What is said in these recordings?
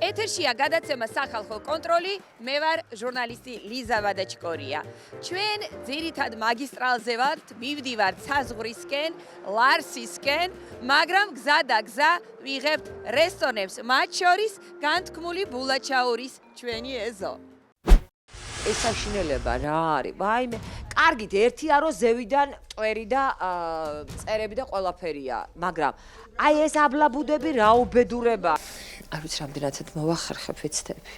ეთერშია გადაცემა სახალხო კონტროლი, მე ვარ ჟურნალისტი ლიზა ვადაჩკორია. ჩვენ ძირითად მაგისტრალზე ვართ, მივდივართ საზღვრისკენ, ლარსისკენ, მაგრამ გზა და გზა ვიღებთ რესტორნებს, მათ შორის განთქმული ბულაჩაურის ჩვენი ეზო. ეს საშინელება რა არის? ვაიმე, კარგით, ერთია რომ ზევიდან ტვერი და წერები და ყველაფერია, მაგრამ აი ეს აბლაბუდები რა უბედურება. არ ვიცი, რამდენადაც მოვახერხებ ეცდები.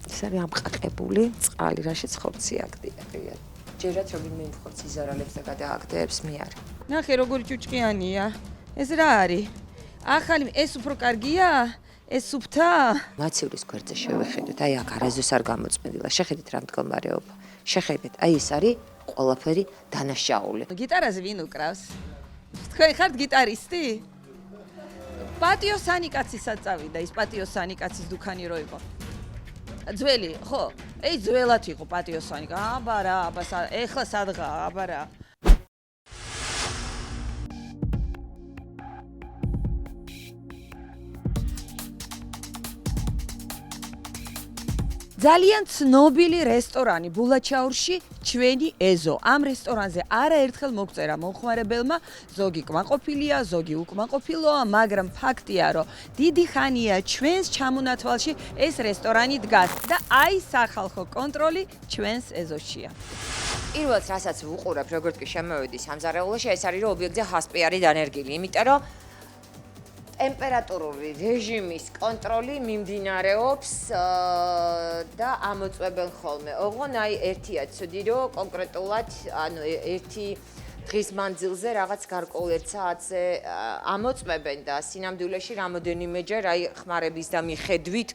ეს არის ამყაყებული წყალი, რაშიც ხორცი აგდია. ჯერაც რობინე იმ ხორცი იზარალებს და გადააგდებს მე არ. ნახე როგორი ჭუჭყიანია. ეს რა არის? ახალი ეს უფრო კარგია? ეს სუფთა? მაცივრის გვერდზე შევეხედოთ, აი აქ არაზოს არ გამოწმენილა. შეხედეთ რა მდგომარეობა. შეხედეთ, აი ეს არის ყველაფერი დანაშაული. გიტარაზე ვინ უკრავს? თქვენ ხართ გიტარისტი? პატიო სანიკაცისაც წავიდა, ის პატიო სანიკაცის დუქანი რო იყო. ძველი, ხო? ეი ძველად იყო პატიო სანიკა. აბა რა, ეხლა სადღა, აბა რა. ძალიან ცნობილი რესტორანი ბულაჩაურში ჩვენი ეზო. ამ რესტორანზე არაერთხელ მოგწერა მომხმარებელმა, ზოგი კმაყოფილია, ზოგი უკმაყოფილოა, მაგრამ ფაქტია, რომ დიდი ხანია ჩვენს ჩამონათვალში ეს რესტორანი დგას და აი სახალხო კონტროლი ჩვენს ეზოშია. პირველად რასაც ვუყურებ, როგორც კი შემოვედი სამზარეულოში, ეს არის რომ ობიექტზე ჰასპი არის დანერგილი, იმიტომ რომ ტემპერატურული რეჟიმის კონტროლი მიმდინარეობს და ამოწმებენ ხოლმე. ოღონ აი ერთია ცუდი, რომ კონკრეტულად, ანუ ერთი დღის მანძილზე რაღაც გარკვეულ ერთ საათზე ამოწმებენ და სინამდვილეში რამოდენიმეჯერ აი ხმარების და მიხედვით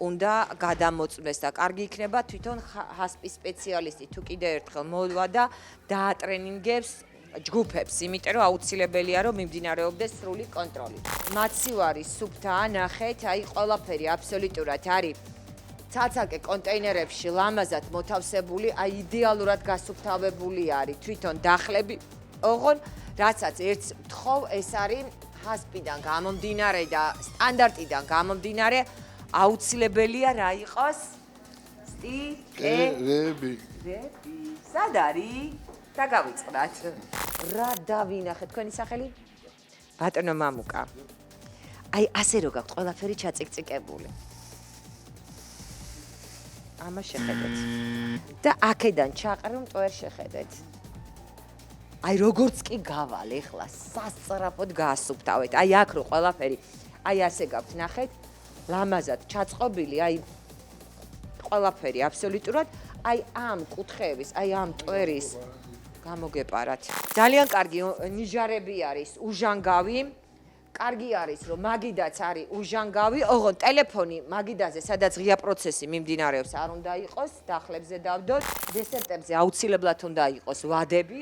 უნდა გადამოწმდეს და კარგი იქნება თვითონ ჰასპის სპეციალისტი თუ კიდე ერთხელ მოვა და დაატრენინგებს ჯგუფებს, იმიტომ რომ აუცილებელია რომ მიმდინარეობდეს სრული კონტროლი. მაცივარი სუფთაა, ნახეთ, აი ყველაფერი აბსოლუტურად არის ცალ-ცალკე კონტეინერებში ლამაზად მოთავსებული, აი იდეალურად გასუფთავებული არის თვითონ დახლები. ოღონ რაცაც ერთს ვთხოვ, ეს არის ჰასპიდან გამომდინარე და სტანდარტიდან გამომდინარე, აუცილებელია რა იყოს? სტიკერები. სად არის? და გავიწყდათ. რა დავინახეთ თქვენი სახელი? ბატონო მამუკა. აი ასე რო გაქვთ ყველაფერი ჩაწიკწიკებული. ამას შეხედეთ. და აქედან ჩაყრილ მტვერ შეხედეთ. აი როგორც კი გავალ ეხლა სასწრაფოდ გაასუფთავეთ. აი აქ რო ყველაფერი აი ასე გაქვთ ნახეთ. ლამაზად ჩაწყობილი, აი ყველაფერი აბსოლუტურად აი ამ კუთხეების, აი ამ მტვერის გამოგეპარათ. ძალიან კარგი ნიჟარები არის, უჟანგავი. კარგი არის, რომ მაგიდაც არის უჟანგავი, ოღონ ტელეფონი მაგიდაზე, სადაც ღია პროცესი მიმდინარეობს, არ უნდა იყოს, დახლებზე დავდოთ. დესერტებზე აუცილებლად უნდა იყოს ვადები,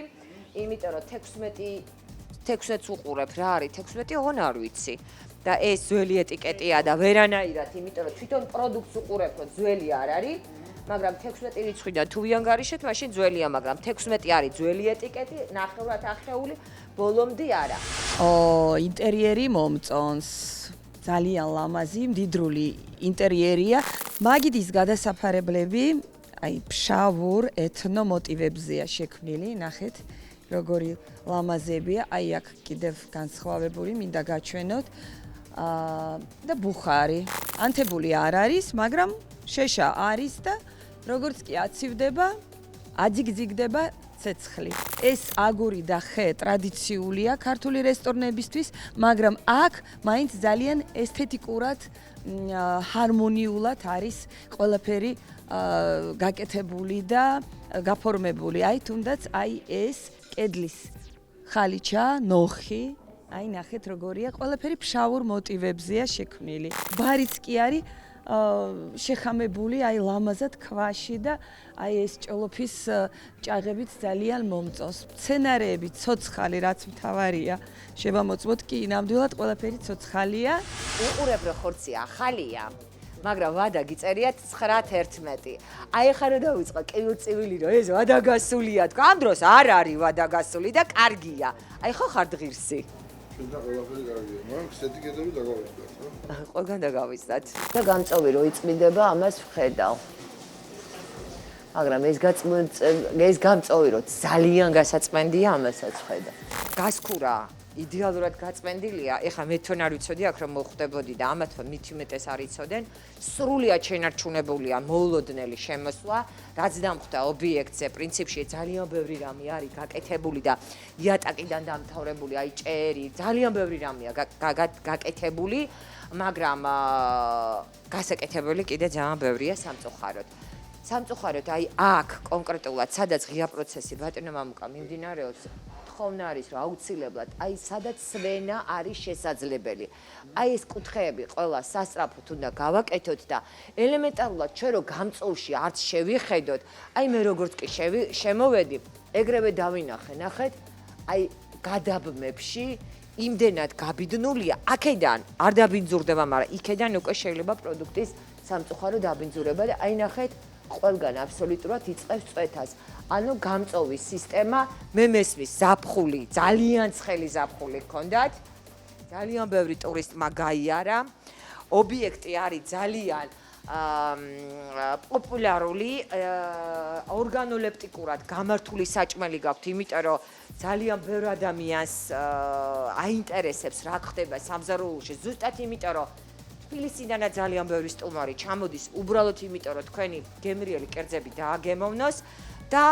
იმიტომ რომ 16-ს უყურებ, რა არის 16, ოღონ არ ვიცი. და ეს ძველი ეტიკეტია და ვერანაირად, იმიტომ რომ თვითონ პროდუქტს უყურებ, რომ ძველი არ არის. მაგრამ 16 რიცხვიდან თუ ვიანგარიშეთ, მაშინ ძველია, მაგრამ 16 არის ძველი ეტიკეტი, ნახევრად ახეული, ბოლომდე არა. ინტერიერი მომწონს. ძალიან ლამაზი, მდიდრული ინტერიერია. მაგიდის გადასაფარებლები, აი ფშავურ ეთნო მოტივებზეა შექმნილი, ნახეთ, როგორი ლამაზებია. აი აქ კიდევ განსხვავებული, მინდა გაჩვენოთ. და ბუხარი. ანთებული არ არის, მაგრამ შეშა არის და როგორც კი აცივდება, აძიგძიგდება ცეცხლი. ეს აგური და ხე ტრადიციულია ქართული რესტორნებისთვის, მაგრამ აქ მაინც ძალიან ესთეტიკურად, ჰარმონიულად არის ყველაფერი გაკეთებული და გაფორმებული. აი თუნდაც აი ეს კედლის ხალიჩა, ნოხი, აი ნახეთ როგორია, ყველაფერი ფშავურ მოტივებზეა შექმნილი. ბარიც კი არის შეხამებული აი ლამაზად ქვაში და აი ეს ჭოლოფის ჭაღებით ძალიან მომწონს. მცენარეები ცოცხალი რაც მთავარია. შევამოწმოთ კი ნამდვილად ყველაფერი ცოცხალია. უყურებ რომ ხორცი ახალია, მაგრამ ვადა გიწერიათ 9:11. აი ხა რა დავიწყო კილოცივილი რომ ეს ვადაგასულია. ამ დროს არ არის ვადაგასული და კარგია. აი ხო ხარ ღირსი? და ყველაფერი კარგია. მაგრამ ხსეთი კედები დაგავიწყდათ, რა? ყველგან დაგავიწყდათ. და გამწოვი რო იწმინდება, ამას ვხედავ. მაგრამ ეს გამწოვი რო ძალიან გასაწმენდია, ამასაც ვხედავ. გასქურა იდეალურად გაწმენდილია. ეხლა მე თვითონ არ ვიცოდი აქ რომ მოხვდებოდი და ამათო მით უმეტეს არ იცოდნენ. სრულიად შენარჩუნებულია მოულოდნელი შემოსვლა, რაც დამხვდა ობიექტზე. პრინციპში ძალიან ბევრი რამე არის გაკეთებული და იატაკიდან დამთავრებული, აი ჭერი, ძალიან ბევრი რამეა გაკეთებული, მაგრამ გასაკეთებელი კიდე ძალიან ბევრია სამწუხაროდ. სამწუხაროდ აი აქ კონკრეტულად სადაც ღია პროცესი ბატონო მამუკა მიმდინარეობს ხოვნა არის რომ აუცილებლად აი სადაც სვენა არის შესაძლებელი აი ეს კუთხეები ყველა სასწრაფოდ უნდა გავაკეთოთ და ელემენტარულად ჩვენ რო გამწოვში არც შევიხედოთ აი მე როგორც კი შემოვედი ეგრევე დავინახე ნახეთ აი გადაბმებში იმდენად გაბიდნულია აქედან არ დაბინძურდება მაგრამ იქედან უკვე შეიძლება პროდუქტის სამწუხარო დაბინძურება და აი ნახეთ ყველგან აბსოლუტურად იწყებს წვეთას. ანუ გამწოვის სისტემა მე მესმის ზაფხული, ძალიან ცხელი ზაფხული გქონდათ. ძალიან ბევრი ტურისტმა გაიარა. ობიექტი არის ძალიან პოპულარული, ორგანოლეპტიკურად გამართული საჭმელი გაქვთ, იმიტომ რომ ძალიან ბევრ ადამიანს აინტერესებს რა ხდება სამზარეულოში, ზუსტად იმიტომ რომ თბილისიდანაც ძალიან ბევრი სტუმარი ჩამოდის უბრალოდ იმიტომ რომ თქვენი გემრიელი კერძები დააგემოვნოს და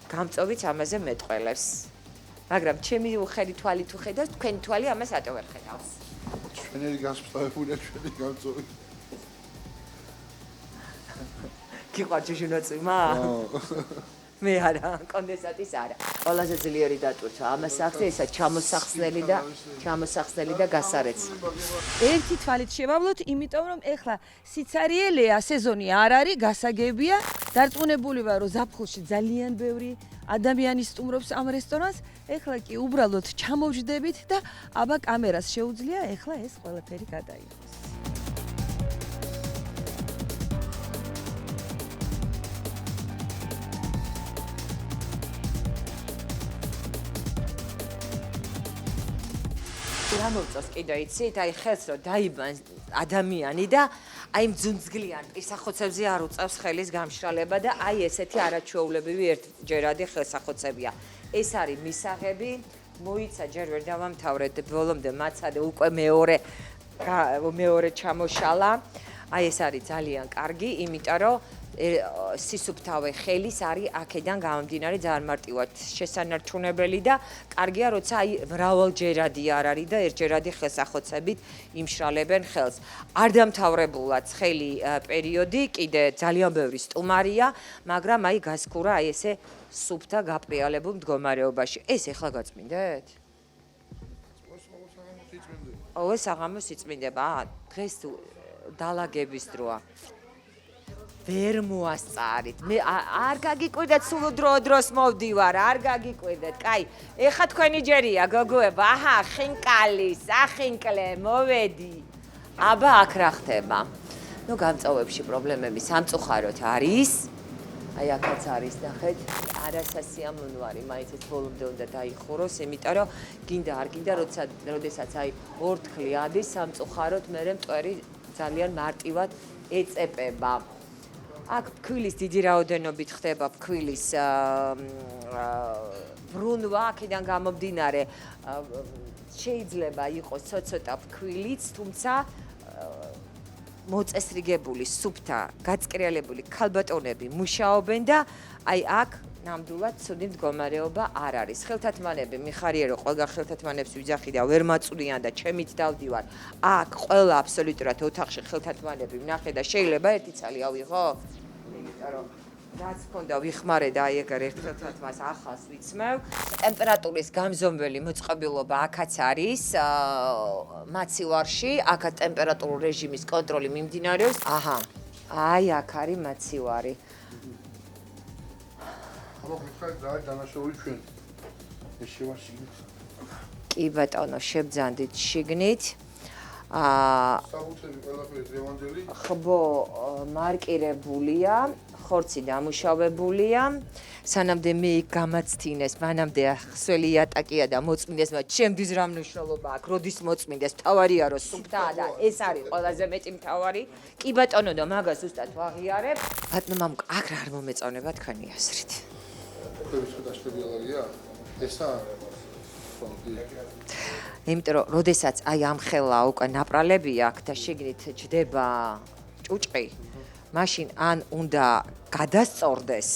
გამწოვიც ამაზე მეტყველებს. მაგრამ ჩემი უხედი თვალი თუ ხედავს, თქვენი თვალი ამას ატო ვერ ხედავს. ჩვენერი განსხვავებულია ჩვენი გამწოვი. გიყვართ შუშუნოციმა? მე არა, კონდენსატის არა. ყველაზე ძლიერი დატვირთვა ამას ახდე ესა ჩამოსახსნელი და გასარეცი. ერთი თვალით შევავლოთ, იმიტომ რომ ეხლა სიცარიელეა, სეზონი არ არის, გასაგებია. დარწმუნებული ვარ, რომ ზაფხულში ძალიან ბევრი ადამიანი სტუმრობს ამ რესტორანს. ეხლა კი უბრალოდ ჩამოვჯდებით და აბა კამერას შეუძლია ეხლა ეს ყველაფერი გადაიღოს. რა მოვწოს კიდე იცით, აი ხელს რო დაიბან ადამიანი და აი მძუნძგლიან პირსახოცებზე არ უწევს ხელის გამშრალება და აი ესეთი არაჩვეულებრივი ერთჯერადი ხელსახოცებია. ეს არის მისაღები, მოიცა ჯერ ვერ დავამთავრეთ ბოლომდე მაცადე უკვე მეორე ჩამოშალა. აი ეს არის ძალიან კარგი, იმიტომ რომ სისუფთავე ხელის არის აქედან გამომდინარე ძალიან მარტივად შესანარჩუნებელი და კარგია როცა აი მრავალჯერადი არ არის და ერთჯერადი ხელსახოცებით იმშრალებენ ხელს. არ დამთავრებულა ცხელი პერიოდი, კიდე ძალიან ბევრი სტუმარია, მაგრამ აი გასქურა აი ესე სუფთა გაპრიალებულ მდგომარეობაში. ეს ეხლა გაწმინდეთ? ეს საღამოს იწმინდება. დღეს დალაგების დროა. ვერ მოასწარით. მე არ გაგიკვირდეთ სულ დროს მოვდივარ, არ გაგიკვირდეთ. კაი, ეხა თქვენი ჯერია გოგოება. აჰა, ხინკალი, სახინკლე, მოვედი. აბა აქ რა ხდება? ნუ გამწოვებში პრობლემები სამწუხაროდ არის. აი აქაც არის, ნახეთ. არასასიამოვნო არის, მაინც ეს ბოლომდე უნდა დაიხუროს, იმიტომ რომ გინდა არ გინდა, როდესაც აი ორთქლი ადის სამწუხაროდ მე მტვერი ძალიან მარტივად ეწეპება. აქ ფქვილის დიდი რაოდენობით ხდება ფქვილის ბრუნვა, აქედან გამომდინარე შეიძლება იყოს ცოტა ფქვილიც, თუმცა მოწესრიგებული, სუფთა, გაწკრიალებული ქალბატონები მუშაობენ და აი აქ ნამდვილად ცუდი მდგომარეობა არ არის. ხელთათმანები მიხარია რომ ყველგან ხელთათმანებს ვიძახი და ვერ მაწვდიან და ჩემით დავდივარ. აქ ყველა აბსოლუტურად ოთახში ხელთათმანები ვნახე და შეიძლება ერთი ცალი ავიღო? იმიტომ რომ რაც მქონდა ვიხმარე და აი ეგარ ერთ ხელთათმას ახალს ვიცმევ. ტემპერატურის გამზომველი მოწყობილობა აქაც არის მაცივარში, აქაც ტემპერატურულ რეჟიმის კონტროლი მიმდინარეობს. აჰა. აი აქ არის მაცივარი. მოგიხარით რა დანაშაული ჩვენ ეს შევაშიგნით კი ბატონო შებძანდით შიგნით საბუთები ყველაფერი დღევანდელი. ხბო მარკირებულია, ხორცი დამუშავებულია. სანამდე მე გამაცდინეს, მანამდე ხსველი ატაკია და მოწმინდეს, მაგრამ ჩემთვის რა მნიშვნელობა აქვს, როდის მოწმინდეს, თავარია რომ სუფთაა და ეს არის ყველაზე მეტი მთავარი. კი ბატონო და მაგას ზუსტად ვაღიარებ. ბატონო მამუკ, აქ რა არ მომეწონება თქვენი აზრით? ხების ცოტა შეგიალია. ესა იმიტომ რომ როდესაც აი ამ ხელა უკვე ნაპრალები აქვს და შიგნით ჯდება ჭუჭყი, მაშინ ან უნდა გადასწორდეს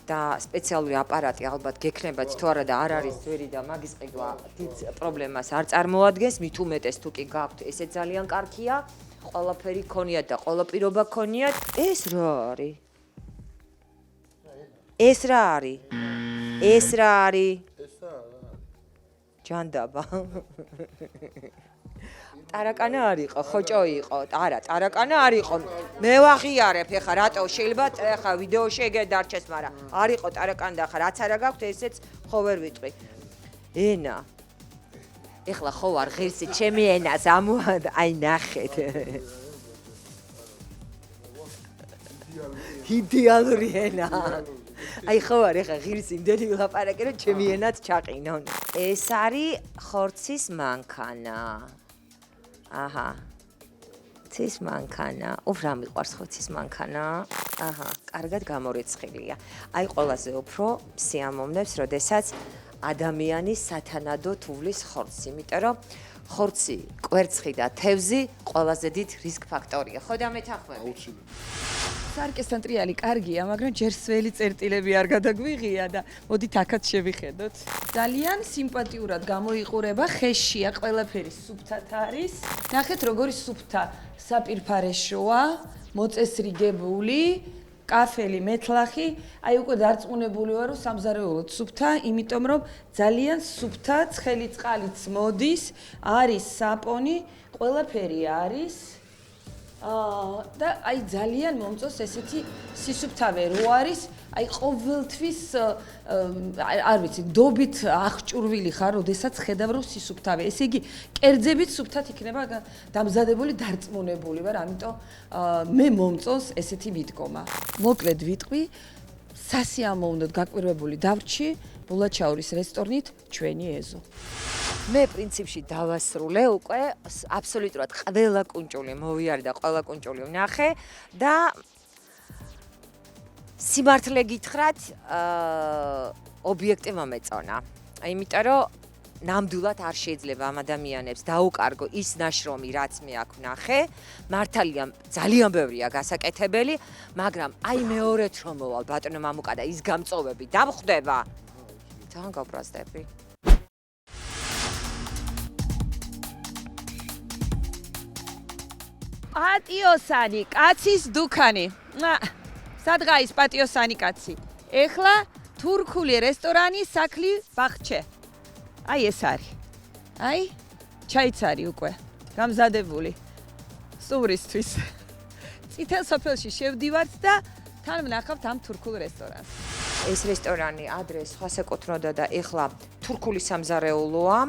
და სპეციალური აპარატი ალბათ გექნებათ თუ არა და არ არის ძვირი და მაგის ყიდვა დიდ პრობლემას არ წარმოადგენს, მით უმეტეს თუ კი გაქვთ, ესე ძალიან კარგია, ყველაფერი ქონიათ და ყველა პირობა ქონიათ. ეს რა არის? ეს რა არის? ეს რა არის? ჯანდაბა. ტარაკანა არ იყო, ხოჭო იყო. არა, ტარაკანა არ იყო. მე ვაღიარებ, ეხა რატო შეიძლება ეხა ვიდეოში ეგ დარჩეს, მაგრამ არ იყო ტარაკანა და ხა რაც არა გაქვთ, ესეც ხო ვერ ვიტყვი. ენა. ეხლა ხო არ ღირსი ჩემი ენას ამოადა, აი ნახეთ. იდეალური ენა. აი ხო არ ეხა ღირსი იმდენი ვილაპარაკე რომ ჩემი ენაც ჩაყინონ. ეს არის ხორცის მანქანა. აჰა. ხორცის მანქანა. რა მიყვარს ხორცის მანქანა? აჰა, კარგად გამორიცხილია. აი ყველაზე უფრო სიამოვნებს, როდესაც ადამიანი სათანადო თოვლის ხორცს, იმიტომ რომ ხორცი, კვერცხი და თევზი ყველაზე დიდ რისკ ფაქტორია. ხო და მეთანხმები? აუცილებლად. სარკესთან ტრიალი კარგია, მაგრამ ჯერ სველი წერტილები არ გადაგვიღია და მოდით აქაც შევიხედოთ. ძალიან სიმპათიურად გამოიყურება, ხეშია, ყველაფერი სუფთად არის. ნახეთ როგორი სუფთა საპირფარეშოა, მოწესრიგებული, კაფელი, მეთლახი, აი უკვე დარწმუნებული ვარ, რომ სამზარეულოდ სუფთა, იმიტომ რომ ძალიან სუფთა, ცხელი წყალიც მოდის, არის საპონი, ყველაფერი არის. და აი ძალიან მომწონს ესეთი სისუფთავე რო არის, აი ყოველთვის არ ვიცი, დობით აღჭურვილი ხარ, როდესაც ხედავ რომ სისუფთავე. ესე იგი, კერძებით სუფთად იქნება დამზადებული, დარწმუნებული ვარ, ამიტომ მე მომწონს ესეთი მიდგომა. მოკლედ ვიტყვი, სასიამოვნოდ გაკვირვებული დავრჩი ბულაჩაურის რესტორნით ჩვენი ეზო. მე პრინციპში დავასრულე უკვე აბსოლუტურად ყველა კუნჭული მოვიარე და ყველა კუნჭული ვნახე და სიმართლე გითხრათ, ობიექტი მომეწონა. იმიტომ რომ ნამდვილად არ შეიძლება ამ ადამიანებს დაუკარგო ის ნაშრომი, რაც მე აქ ვნახე. მართალია ძალიან ბევრია გასაკეთებელი, მაგრამ აი მეორედ რომ მოვალ ბატონო მამუკა და ის გამწოვები დამხვდება. ძალიან გავბრაზდები. პატიოსანი, კაცის დუქანი. სადღაის პატიოსანი კაცი. ეხლა თურქული რესტორანი საკლი ბაღჩე. აი ეს არის. აი, ჩაიც არის უკვე გამზადებული. სურისთვის. წითელ სოფელში შევდივართ და თან ვნახავთ ამ თურქულ რესტორანს. ეს რესტორანი ადრე სხვას ეკუთვნოდა და ეხლა თურქული სამზარეულოა.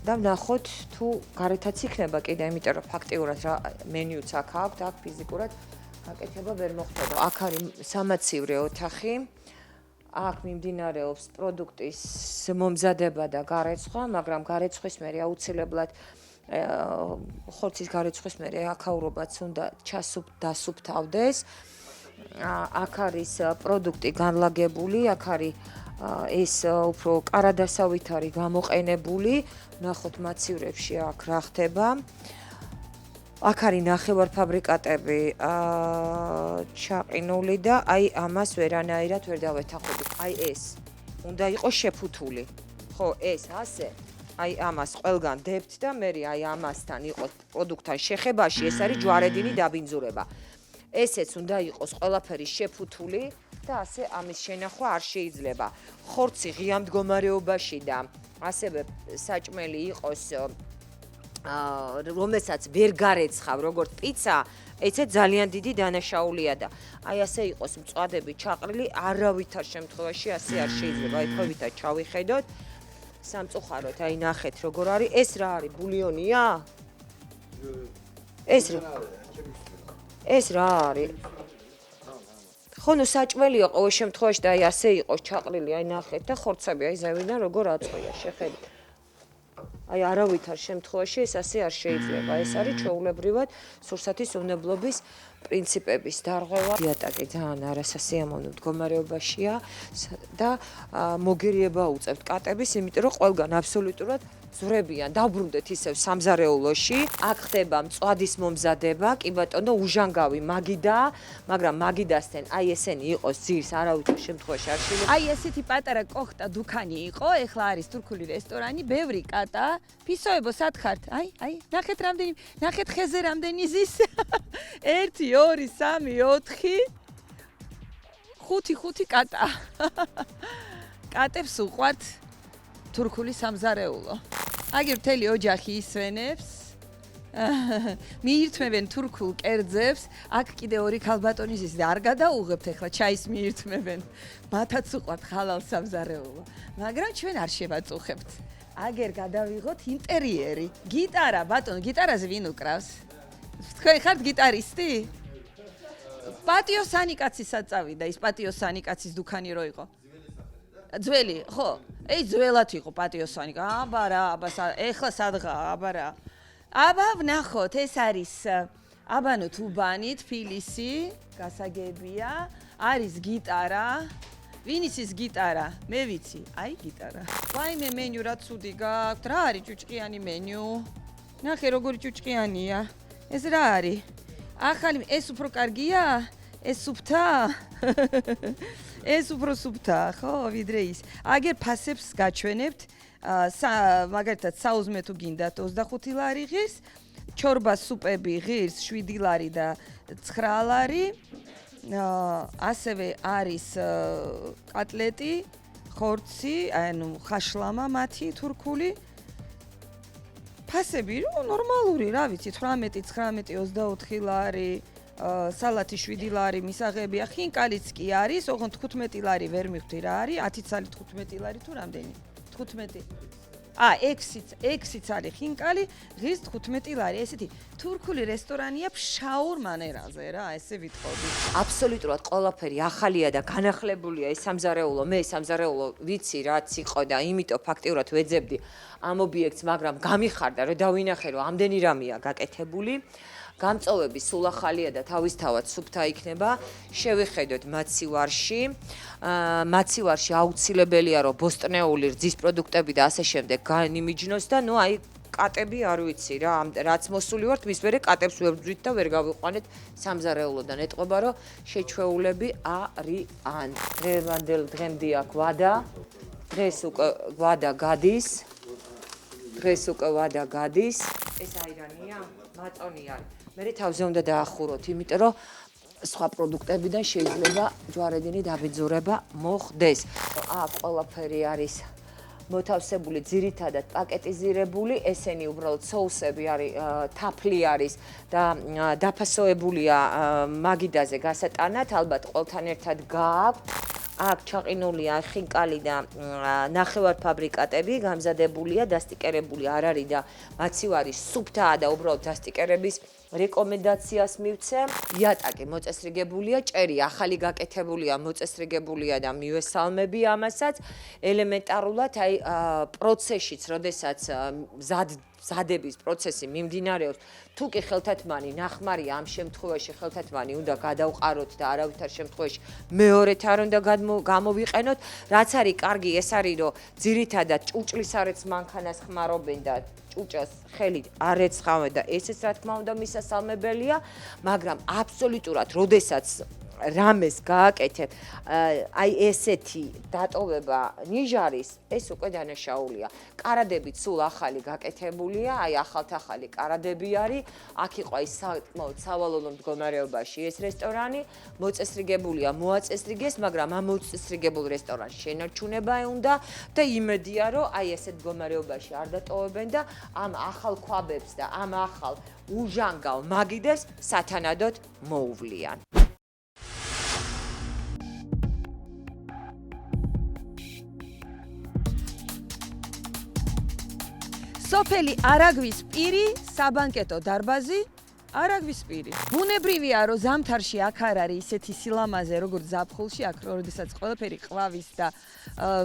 და ვნახოთ თუ გარეთაც იქნება კიდე, იმიტომ რომ ფაქტიურად რა მენიუც აქ აქვს, აქ ფიზიკურად გაკეთება ვერ მოხდება. აქ არის სამაცივრე ოთახი. აქ მიმდინარეობს პროდუქტის მომზადება და გარეცხვა, მაგრამ გარეცხვის მერე აუცილებლად ხორცის გარეცხვის მერე აქაურობაც უნდა დასუფთავდეს. აქ არის პროდუქტი განლაგებული, აქ არის ეს უფრო კარადასავით არის გამოყენებული. ნახოთ მაცივრებში აქ რა ხდება. აქ არის ნახევარფაბრიკატები ჩაყინული და აი ამას ვერანაირად ვერ დავეთანხმებით. აი ეს უნდა იყოს შეფუთული. ხო, ეს ასე. აი ამას ყველგან დებთ და მე აი ამასთან იყოს პროდუქტთან შეხებაში, ეს არის ჯვარედინი დაბინძურება. ესეც უნდა იყოს ყველაფერი შეფუთული და ასე ამის შენახვა არ შეიძლება. ხორცი ღია მდგომარეობაში და ასევე საჭმელი იყოს რომელსაც ვერ გარეცხავ, როგორც პიცა, ეცეთ ძალიან დიდი დანაშაულია და აი ასე იყოს მწვადები ჩაყრილი, არავითარ შემთხვევაში ასე არ შეიძლება. აი ხოვითაც ჩავიხედოთ. სამწუხაროდ, აი ნახეთ როგორ არის, ეს რა არის, ბულიონია? ეს რა არის? ხო, ნუ საჭმელია ყოველ შემთხვევაში და აი ასე იყოს ჩაყრილი, აი ნახეთ და ხორცები აი ზევიდან როგორ აწყვია, შეხედეთ. აი არავითარ შემთხვევაში ეს ასე არ შეიძლება. ეს არის ჩვეულებრივად სურსათის უნებლობის პრინციპების დარღვევა. დიატაკი ძალიან არასასიამოვნო მდგომარეობაშია და მოგერიება უწევთ კატების, იმიტომ რომ ყველგან აბსოლუტურად ზვრებიან. დავბრუნდეთ ისევ სამზარეულოში. აქ ხდება მწვადის მომზადება, კი ბატონო, უჟანგავი მაგიდა, მაგრამ მაგიდასთან აი ესენი იყოს ძირს არავითარ შემთხვევაში არ შეიძლება. აი ესეთი პატარა კოხტა დუქანი იყო, ეხლა არის თურქული რესტორანი, ბევრი კატა. ფისოებო სათხართ? აი, ნახეთ რამდენი, ნახეთ ხეზე რამდენი ზის. 1 2 3 4 5 კატა. კატებს უყვართ თურქული სამზარეულო. აგერ მთელი ოჯახი ისვენებს. მიირთმევენ თურქულ კერძებს. აქ კიდე 2 ქალბატონი ზის და არ გადაუღებთ ეხლა ჩაის მიირთმევენ. მათაც უყვართ ხალალ სამზარეულო. მაგრამ ჩვენ არ შევაწუხებთ. აგერ გადავიღოთ ინტერიერი. გიტარა, ბატონო, გიტარაზე ვინ უკრავს? თქვენ ხართ გიტარისტი? პატიო სანიკაცისაც წავიდა, ის პატიო სანიკაცის დუქანი რო იყო. ძველი, ხო? ეი ძველად იყო პატიო სანიკა. აბა რა, ეხლა სადღა, აბა რა. აბა ვნახოთ, ეს არის აბანო თუბანი, თბილისი, გასაგებია. არის გიტარა. ვინის ის გიტარა? მე ვიცი, აი გიტარა. ვაიმე მენიუ რა ცუდი გაქვთ. რა არის ჭუჭყიანი მენიუ? ნახე როგორი ჭუჭყიანია. ეს რა არის? ახალი ეს უფრო კარგია? ეს სუფთა? ეს უფრო სუფთა, ხო, ვიდრე ის. აგერ ფასებს გაჩვენებთ. მაგალითად 60 თუ გინდათ 25 ლარი ღირს, ჩორბა სუპები ღირს 7 ლარი და 9 ლარი. ასევე არის კატლეტი, ხორცი, ანუ ხაშლამა მათი თურქული. ფასები ნორმალური, რა ვიცი, 18, 19, 24 ლარი, სალათი 7 ლარი მისაღებია, ხინკალიც კი არის, ოღონდ 15 ლარი ვერ მივხვდი რა არის, 10 ცალი 15 ლარი თუ რამდენი? 15. 6 არის ხინკალი, ღირს 15 ლარი. ესეთი თურქული რესტორანია ფშაურ მანერაზე რა, ესე ვიტყოდი. აბსოლუტურად ყველაფერი ახალია და განახლებულია ეს სამზარეულო. მე სამზარეულო ვიცი რაც იყო და იმიტომ ფაქტიურად ვეძებდი ამ ობიექტს, მაგრამ გამიხარდა რომ დავინახე რომ ამდენი რამეა გაკეთებული. გამწოვები სულ ახალია და თავისთავად სუფთა იქნება. შევიხედოთ მაცივარში. მაცივარში აუცილებელია რომ ბოსტნეული რძის პროდუქტები და ასე შემდეგ განიმიჯნოს და ნუ აი კატები არ ვიცი რა, რაც მოსული ვართ, მის მერე კატებს ვერ ვძვით და ვერ გავიყვანეთ სამზარეულოდან. ეტყობა რომ შეჩვეულები არიან. დღემდე აქ ვადა. დღეს უკვე ვადა გადის. ეს აირანია, მაწონი არის. მე თავზე უნდა დაახუროთ, იმიტომ რომ სხვა პროდუქტებიდან შეიძლება ჯვარედინი დაბიძურება მოხდეს. აქ ყველაფერი არის მოთავსებული, ძირითადად პაკეტიზირებული, ესენი უბრალოდ соусები არის, თაფლი არის და დაფასოებულია მაგიდაზე გასატანად, ალბათ ყველთან ერთად გააქვთ. აქ ჩაყინულია ხინკალი და ნახევარფაბრიკატები, გამზადებულია, დასტიკერებული არ არის და მაცივარი სუფთაა და უბრალოდ დასტიკერების რეკომენდაციას მივცე. იატაკი მოწესრიგებულია, ჭერი ახალი გაკეთებულია, მოწესრიგებულია და მივესალმები ამასაც. ელემენტარულად აი პროცესშიც, როდესაც ზადების პროცესი მიმდინარეობს, თუ კი ხელთათმანი ნახმარია, ამ შემთხვევაში ხელთათმანი უნდა გადავყაროთ და არავითარ შემთხვევაში მეორეთ არ უნდა გამოვიყენოთ. რაც არის კარგი, ეს არის, რომ ძირითადად ჭურჭლის არეც მანქანას ხმარობენ და ჭურჭელს ხელით არ ეცხავენ და ესეც რა თქმა უნდა მისასალმებელია, მაგრამ აბსოლუტურად, როდესაც რამეს გააკეთებ, აი ესეთი დატოვება ნიჟარის, ეს უკვე დანაშაულია. კარადებიც სულ ახალი გაკეთებულია, აი ახალ-ახალი კარადები არის. აქ იყო ის საკმაოდ სავალალო მდგომარეობაში ეს რესტორანი, მოწესრიგებულია, მოაწესრიგეს, მაგრამ ამ მოწესრიგებულ რესტორანს შენარჩუნება უნდა და იმედია, რომ აი ესეთ მდგომარეობაში არ დატოვებენ და ამ ახალ ქვაბებს და ამ ახალ უჟანგავ მაგიდებს სათანადოდ მოუვლიან. სოფელი არაგვის პირი, საბანკეტო დარბაზი, არაგვის პირი. ბუნებრივია, რომ ზამთარში აქ არ არის ისეთი სილამაზე, როგორც ზაფხულში, აქ როდესაც ყველაფერი ყვავის და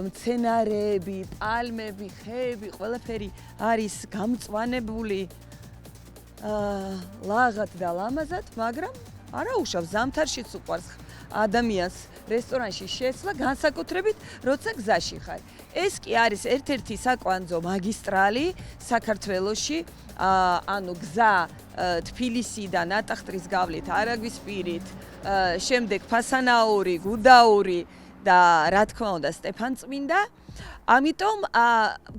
მცენარეები, პალმები, ხეები, ყველაფერი არის გამწვანებული ლაღად და ლამაზად, მაგრამ არა უშავს ზამთარშიც უყვარს ადამიანს რესტორანში შესვლა, განსაკუთრებით, როცა გზაში ხარ. ეს კი არის ერთ-ერთი საკვანძო მაგისტრალი საქართველოში, ანუ გზა თბილისიდან ატახტრის გავლით, არაგვის პირით, შემდეგ ფასანაური, გუდაური და რა თქმა უნდა სტეფანწმინდა. ამიტომ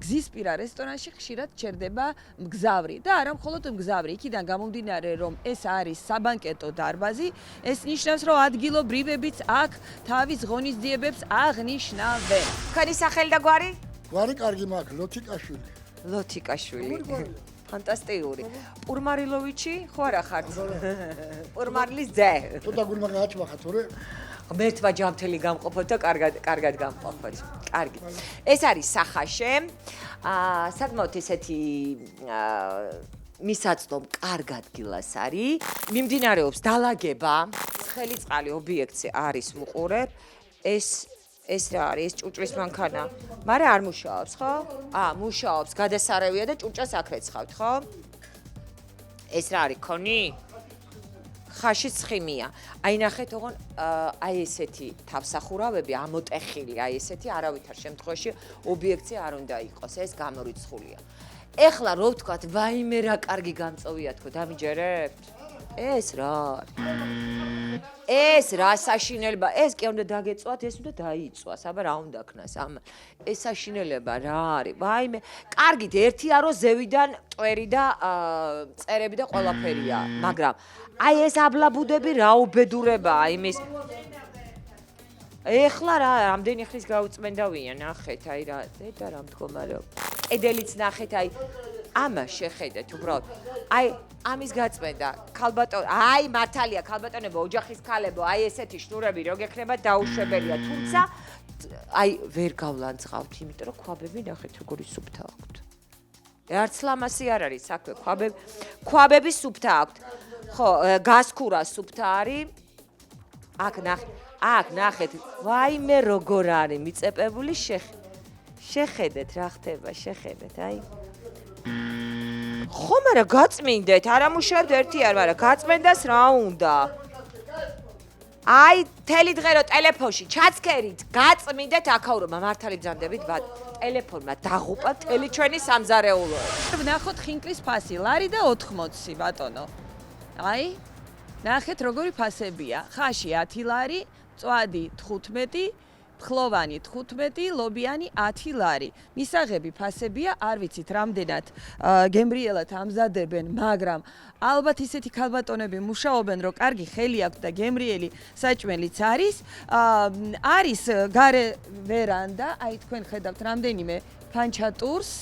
გზისპირა რესტორანში ხშირად ჩერდება მგზავრი და არა მხოლოდ მგზავრი, იქიდან გამომდინარე, რომ ეს არის საბანკეტო დარბაზი, ეს ნიშნავს, რომ ადგილობრივებიც აქ თავის ღონისძიებებს აღნიშნავენ. ქენი სახელი და გვარი? გვარი კარგი მაქვს, ლოთიკაშვილი. ლოთიკაშვილი. ფანტასტიკური. პურმარილოვიჩი ხო არა ხართ? პურმარილის ძე. თუთა გულმა გააჩვახა, თორე მერთმა ჯამთელი გამყოფოთ და კარგად გამყოფოთ. კარგი. ეს არის სახაშე. საკმაოდ ესეთი მისაწვდომ კარგ ადგილას არის. მიმდინარეობს დალაგება. ცხელი წყალი ობიექტზე არის მუყურებ. ეს რა არის? ეს ჭუჭრის მანქანა. მაგრამ არ მუშაობს, ხო? მუშაობს, გადასარევია და ჭუჭას აკრეცხავთ, ხო? ეს რა არის, ქონი? ხაში ცხიმია. აი ნახეთ, ოღონ აი ესეთი თავსახურავები ამოტეხილი, აი ესეთი არავითარ შემთხვევაში ობიექტზე არ უნდა იყოს, ეს გამორიცხულია. ეხლა რო ვთქვათ, ვაიმე რა კარგი გამწოვია თქო, დამიჯერებთ? ეს რა არის? ეს რა საშინელება, ეს კი უნდა დაგეწვათ, ეს უნდა დაიწვას, აბა რა უნდა ქნას ამ ეს საშინელება რა არის? ვაიმე, კარგით, ერთია რომ ზევიდან ტვერი და წერები და ყველაფერია, მაგრამ აი ეს აბლაბუდები რა უბედურებაა იმის. ეხლა რა, რამდენი ხნის გაუწმენდავია, ნახეთ, აი რა, და რა მდგომარეობა. კედელიც ნახეთ, აი ამას შეხედეთ უბრალოდ. აი ამის გაწმენდა, ქალბატონო, აი მართალია, ქალბატონებო, ოჯახის ქალებო, აი ესეთი შნურები რო გექნება დაუშვებელია, თუმცა აი ვერ გავლანძღავთ, იმიტომ რომ ქვაბები ნახეთ როგორი სუფთა აქვთ. არც ლამასი არ არის საქმე, ქვაბები სუფთა აქვთ. ხო, გასქურა სუფთა არის. აქ ნახეთ, ვაიმე როგორ არის მიწეპებული შეხედეთ რა ხდება, შეხედეთ, აი. ხო, მაგრამ გაწმინდეთ, არ ამუშავებთ ერთი არ, მაგრამ გაწმენდას რა უნდა? აი, თელი დღე რო ტელეფონში ჩაცქერით, გაწმინდეთ აქაურობა, მართალი ბრძანდებით, ტელეფონმა დაღუპა მთელი ჩვენი სამზარეულოები. ვნახოთ ხინკლის ფასი, ლარი და 80, ბატონო. აი, ნახეთ როგორი ფასებია. ხაში 10 ლარი, მწვადი 15, ფხლოვანი 15, ლობიანი 10 ლარი. მისაღები ფასებია, არ ვიცით რამდენად გემრიელად ამზადებენ, მაგრამ ალბათ ისეთი ქალბატონები მუშაობენ, რომ კარგი ხელი აქვთ და გემრიელი საჭმელიც არის. არის გარე ვერანდა, აი თქვენ ხედავთ რამდენიმე ფანჩატურს.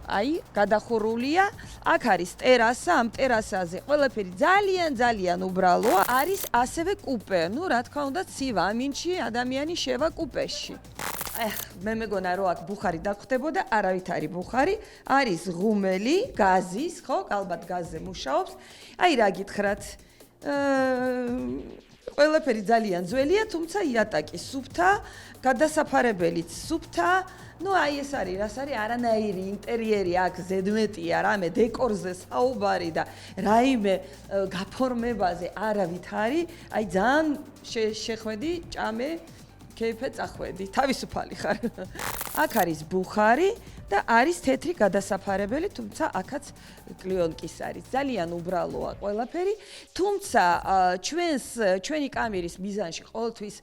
აი, გადახურულია. აქ არის ტერასა, ამ ტერასაზე ყველაფერი ძალიან უბრალოა. არის ასევე კუპე. ნუ რა თქმა უნდა, ცივა ამინჩი ადამიანი შევა კუპეში. მე მეგონა რომ აქ ბუხარი დაგხვდებოდა, არავით არის ბუხარი. არის ღუმელი, გაზის, ხო? ალბათ გაზზე მუშაობს. აი რა გითხრათ? ყველაფერი ძალიან ძველია, თუმცა იატაკი სუფთა, გადასაფარებელიც სუფთა. ნუ აი ეს არის, რას არის არანაირი ინტერიერი აქ ზედმეტია, რამე დეკორზე საუბარი და რაიმე გაფორმებაზე არავით არის. აი ძალიან შეხვედი, ჭამე, კეიფე წახვედი, თავისუფალი ხარ. აქ არის ბუხარი და არის თეთრი გადასაფარებელი, თუმცა აქაც კლიონკის არის. ძალიან უბრალოა ყველაფერი, თუმცა ჩვენი კამერის მიზანში ყოველთვის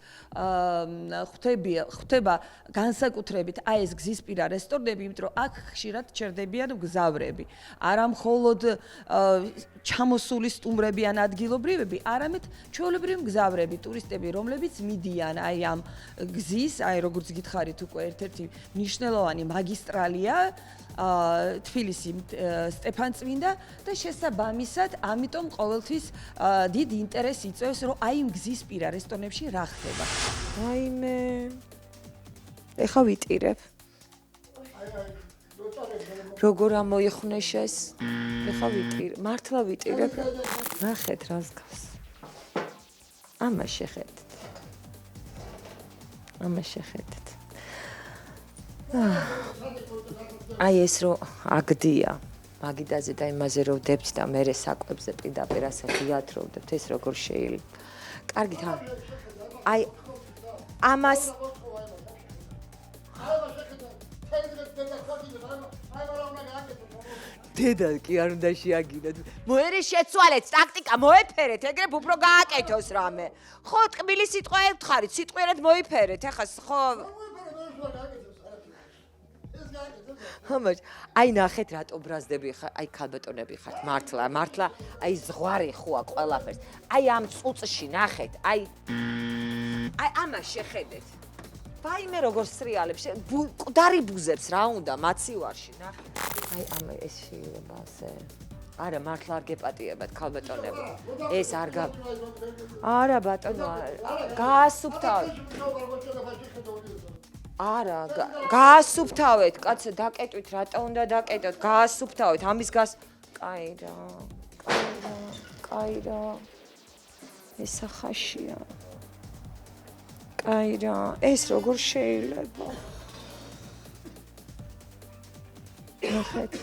ხვდება განსაკუთრებით აი ეს გზისპირა რესტორნები, იმიტომ რომ აქ ხშირად ჩერდებიან მგზავრები. არა მხოლოდ ჩამოსული სტუმრები ან ადგილობრივები, არამედ ჩვეულებრივი მგზავრები, ტურისტები, რომლებიც მიდიან აი ამ გზის, აი როგორც გითხარით უკვე ერთ-ერთი მნიშვნელოვანი მაგისტრალია თბილისი სტეფანწმინდა და შესაბამისად, ამიტომ ყოველთვის დიდ ინტერესს იწვევს, რომ აი იმ გზისპირა რესტორნებში რა ხდება. აიმე. ეხა ვიტირებ. აი, როცა როგორ ამოიხვნეს ეს? ეხლა ვიტირებ, მართლა ვიტირებ. ნახეთ რას გავს. ამას შეხედეთ. ამას შეხედეთ. აი ეს რო აგდია. მაგიდაზე და იმაზე რო ვდებთ და მე საკვებზე პირდაპირ ასე ვიათროვდებთ, ეს როგორ შეიძლება? კარგით, აი ამას დედა კი არ უნდა შეაგინოთ. მოერე შეცვალეთ, ტაქტიკა მოეფერეთ, ეგრე უფრო გააკეთოს რამე. ხო, ტკბილი სიტყვა ევთხარით, სიტყვიერად მოიფერეთ. ეხლა ხო ხომაч, აი ნახეთ რატო ბრაზდები ხარ, აი ქალბატონები ხართ, მართლა, აი ზღვარი ხოა ყველაფერს. აი ამ წუწში ნახეთ, აი ამას შეხედეთ. ვაიმე როგორ სრიალებს, მკვდარი ბუზებს რა უნდა მაცივარში, ნახეთ. აი ამ ეს შეიძლება ასე. არა, მართლა არ გეპატიებათ ქალბატონებო. ეს არ არა ბატონო, გაასუფთავეთ. არა, გაასუფთავეთ, კაცო, დაკეტვით, რატო უნდა დაკეტოთ? გაასუფთავეთ, ამის კაი რა. ეს ახაშია. კაი რა, ეს როგორ შეიძლება? ნახეთ.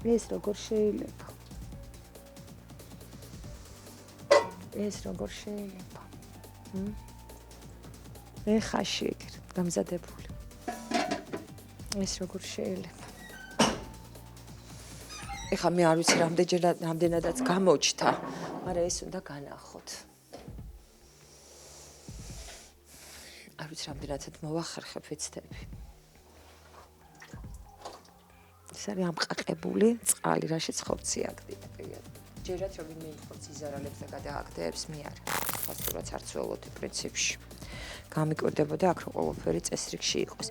ეს როგორ შეიძლება? ეს როგორ შეიძლება? მე ხაში ეგრე გამზადებული. ეს როგორ შეიძლება? ეხლა მე არ ვიცი რამდენადაც გამოჩთა, მაგრამ ეს უნდა განახოთ. არ ვიცი რამდენადაც მოვახერხებ ვეცდები. ეს არის ამყაყებული წყალი, რაშიც ხორცი აგდია. ჯერაც რომ ვინმე ხორცი იზარალებს და გადააგდებს, მე არა. ფასტურაც არც ველოდი პრინციპში. გამიკვირდებოდა აქ რომ ყველაფერი წესრიგში იყოს.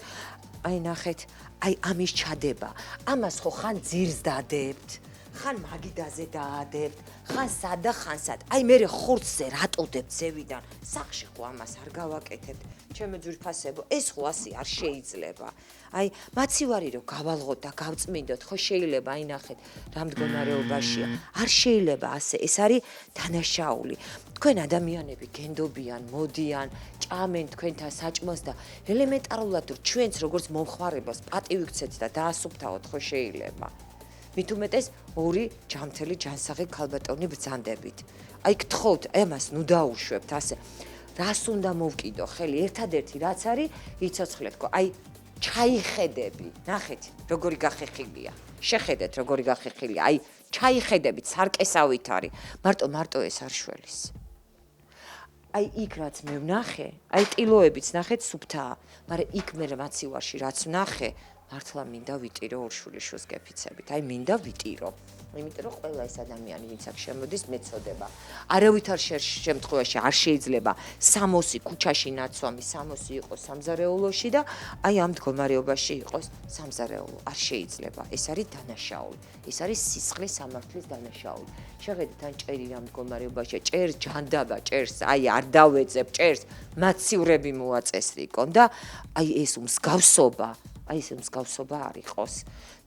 აი ნახეთ, აი ამის ჩადება. ამას ხო ხან ძირს დადებთ, ხან მაგიდაზე დაადებთ, ხან სად და ხან სად. აი მე ხორცზე რატოდებთ ზევიდან? სახში ხო ამას არ გავაკეთებთ. ჩემო ძვირფასებო, ეს ხო ასე არ შეიძლება. აი მაცივარი რომ გავალღოთ და გავწმინდოთ, ხო შეიძლება, აი ნახეთ, რა მდგომარეობაშია. არ შეიძლება ასე, ეს არის დანაშაული. თქვენ ადამიანები გენდობიან, მოდიან, ჭამენ თქვენთან საჭმელს და ელემენტარულად ჩვენც როგორც მომხმარებელს პატივი გცეთ და დაასუფთავოთ, ხო შეიძლება. მით უმეტეს ორი ჯამთელი ჯანსაღი ქალბატონი ბრძანდებით. აი გთხოვთ, ამას ნუ დაუშვებთ ასე. რას უნდა მოვკიდო ხელი? ერთადერთი რაც არის, იცოცხლეთ, აი ჩაიხედები. ნახეთ, როგორი გახეხილია. შეხედეთ, როგორი გახეხილია. აი ჩაიხედებით, სარკესავით არის. მარტო ეს არ შველის. აი იქ რაც მე ვნახე, აი ტილოებიც ნახეთ სუფთაა, მაგრამ იქ მე მაცივარში რაც ვნახე, მართლა მინდა ვიტირო ორშვილიშვილს გეფიცებით. აი მინდა ვიტირო. იმიტომ რომ ყველა ეს ადამიანი ვინც აქ შემოდის მეწოდება. არავითარ შემთხვევაში არ შეიძლება 60 ქუჩაში ნაცვამი 60 იყოს სამზარეულოში და აი ამ მდგომარეობაში იყოს სამზარეულო. არ შეიძლება. ეს არის დანაშაული. ეს არის სისხლის სამართლის დანაშაული. შეხედეთ ან ჭერი ამ მდგომარეობაში, ჭერს ჯანდაბა, ჭერს აი არ დავეძებ, ჭერს მაცივრები მოაწესრიკონ და აი ეს მსგავსობა აი ეს მსგავსობა არ იყოს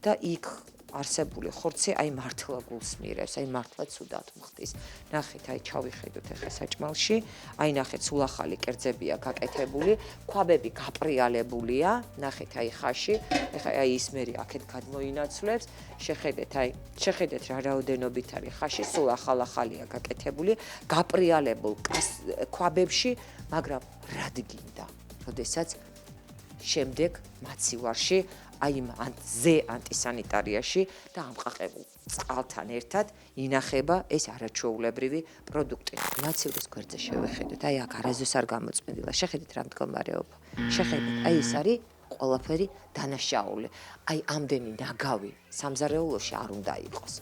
და იქ არსებული ხორცი აი მართლა გულს მიერებს, აი მართლა ცუდად მხდის. ნახეთ, აი ჩავიხედოთ ახლა საჭმელში, აი ნახეთ, სულ ახალი კერძებია გაკეთებული, ქვაბები გაპრიალებულია, ნახეთ აი ხაში, ახლა აი ის მერი აქეთ გადმოინაცვლებს, შეხედეთ რა რაოდენობით არის ხაში, სულ ახალია გაკეთებული, გაპრიალებულ ქვაბებში, მაგრამ რად გინდა, როდესაც შემდეგ მაცივარში აი ზე ანტისანიტარიაში და ამყაყებულ წყალთან ერთად ინახება ეს არაჩვეულებრივი პროდუქტი. მაცივრის გვერდზე შევეხედოთ, აი აქ არასდროს არ გამოწმენილა. შეხედეთ რა მდგომარეობა. შეხედეთ, აი ეს არის ყველაფერი დანაშაული. აი ამდენი ნაგავი სამზარეულოში არ უნდა იყოს.